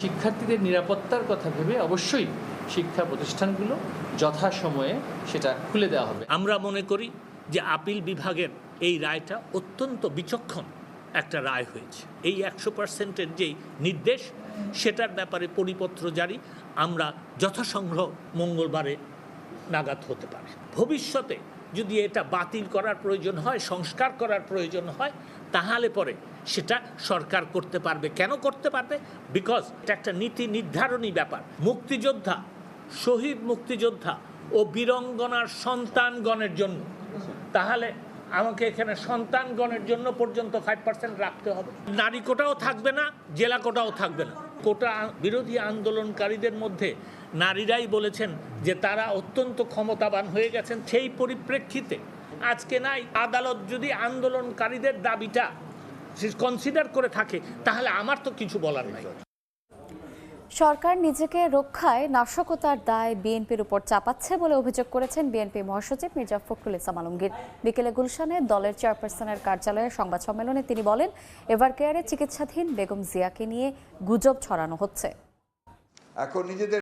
শিক্ষার্থীদের নিরাপত্তার কথা ভেবে অবশ্যই শিক্ষা প্রতিষ্ঠানগুলো যথাসময়ে সেটা খুলে দেওয়া হবে। আমরা মনে করি যে আপিল বিভাগের এই রায়টা অত্যন্ত বিচক্ষণ একটা রায় হয়েছে। এই 100%-এর যেই নির্দেশ সেটার ব্যাপারে পরিপত্র জারি আমরা যথাসংখ্য মঙ্গলবারে নাগাদ হতে পারে। ভবিষ্যতে যদি এটা বাতিল করার প্রয়োজন হয়, সংস্কার করার প্রয়োজন হয়, তাহলে পরে সেটা সরকার করতে পারবে। কেন করতে পারবে? বিকজ এটা একটা নীতি নির্ধারণী ব্যাপার। মুক্তিযোদ্ধা, শহীদ মুক্তিযোদ্ধা ও বীরঙ্গনার সন্তানগণের জন্য, তাহলে আমাকে এখানে সন্তানগণের জন্য পর্যন্ত 5% রাখতে হবে। নারী কোটাও থাকবে না, জেলা কোটাও থাকবে না। কোটা বিরোধী আন্দোলনকারীদের মধ্যে নারীরাই বলেছেন যে তারা অত্যন্ত ক্ষমতাবান হয়ে গেছেন। সেই পরিপ্রেক্ষিতে আজকে নাই, আদালত যদি আন্দোলনকারীদের দাবিটা কনসিডার করে থাকে তাহলে আমার তো কিছু বলার নাই। সরকার নিজেকে রক্ষায় নাশকতার দায় বিএনপির উপর চাপাচ্ছে বলে অভিযোগ করেছেন বিএনপি মহাসচিব মির্জা ফখরুল ইসলাম আলমগীর। বিকেলে গুলশানে দলের চেয়ারপারসনের কার্যালয়ে সংবাদ সম্মেলনে তিনি বলেন, এভারকেয়ারে চিকিৎসাধীন বেগম জিয়াকে নিয়ে গুজব ছড়ানো হচ্ছে। এখন নিজেদের